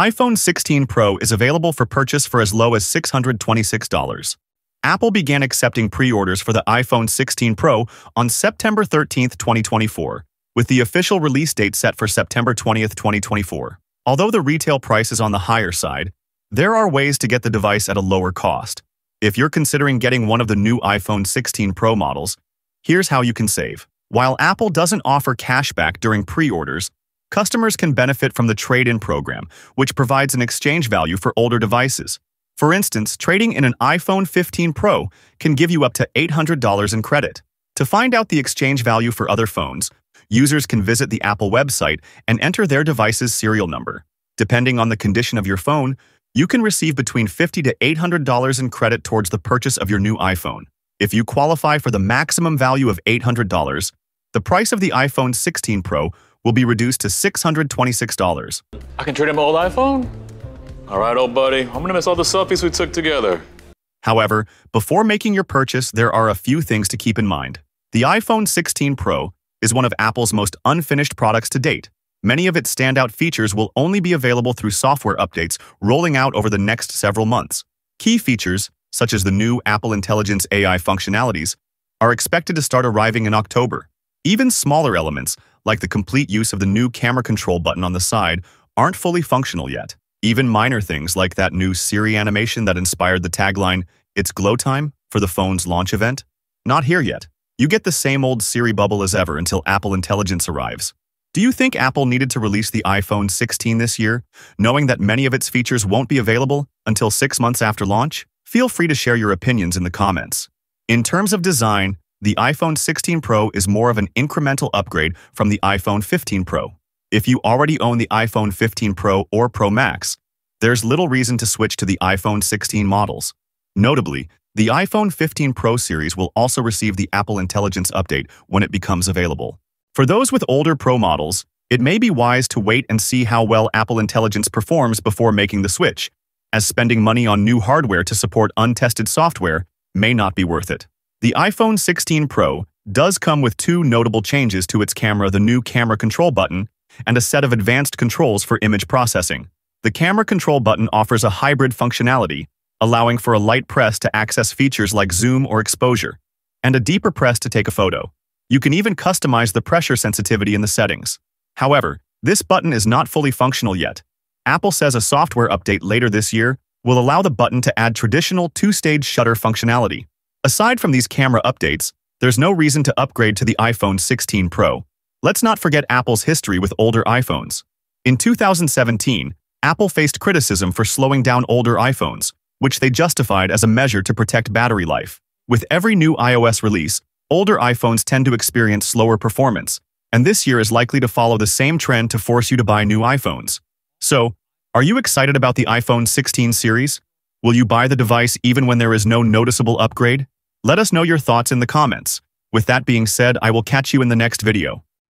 iPhone 16 Pro is available for purchase for as low as $626. Apple began accepting pre-orders for the iPhone 16 Pro on September 13, 2024, with the official release date set for September 20, 2024. Although the retail price is on the higher side, there are ways to get the device at a lower cost. If you're considering getting one of the new iPhone 16 Pro models, here's how you can save. While Apple doesn't offer cashback during pre-orders, customers can benefit from the trade-in program, which provides an exchange value for older devices. For instance, trading in an iPhone 15 Pro can give you up to $800 in credit. To find out the exchange value for other phones, users can visit the Apple website and enter their device's serial number. Depending on the condition of your phone, you can receive between $50 to $800 in credit towards the purchase of your new iPhone. If you qualify for the maximum value of $800, the price of the iPhone 16 Pro will be reduced to $626. I can trade in my old iPhone? All right, old buddy, I'm gonna miss all the selfies we took together. However, before making your purchase, there are a few things to keep in mind. The iPhone 16 Pro is one of Apple's most unfinished products to date. Many of its standout features will only be available through software updates rolling out over the next several months. Key features, such as the new Apple Intelligence AI functionalities, are expected to start arriving in October. Even smaller elements, like the complete use of the new camera control button on the side, aren't fully functional yet. Even minor things like that new Siri animation that inspired the tagline, "It's glow time," for the phone's launch event, not here yet. You get the same old Siri bubble as ever until Apple Intelligence arrives. Do you think Apple needed to release the iPhone 16 this year, knowing that many of its features won't be available until 6 months after launch? Feel free to share your opinions in the comments. In terms of design, the iPhone 16 Pro is more of an incremental upgrade from the iPhone 15 Pro. If you already own the iPhone 15 Pro or Pro Max, there's little reason to switch to the iPhone 16 models. Notably, the iPhone 15 Pro series will also receive the Apple Intelligence update when it becomes available. For those with older Pro models, it may be wise to wait and see how well Apple Intelligence performs before making the switch, as spending money on new hardware to support untested software may not be worth it. The iPhone 16 Pro does come with two notable changes to its camera: the new camera control button and a set of advanced controls for image processing. The camera control button offers a hybrid functionality, allowing for a light press to access features like zoom or exposure, and a deeper press to take a photo. You can even customize the pressure sensitivity in the settings. However, this button is not fully functional yet. Apple says a software update later this year will allow the button to add traditional two-stage shutter functionality. Aside from these camera updates, there's no reason to upgrade to the iPhone 16 Pro. Let's not forget Apple's history with older iPhones. In 2017, Apple faced criticism for slowing down older iPhones, which they justified as a measure to protect battery life. With every new iOS release, older iPhones tend to experience slower performance, and this year is likely to follow the same trend to force you to buy new iPhones. So, are you excited about the iPhone 16 series? Will you buy the device even when there is no noticeable upgrade? Let us know your thoughts in the comments. With that being said, I will catch you in the next video.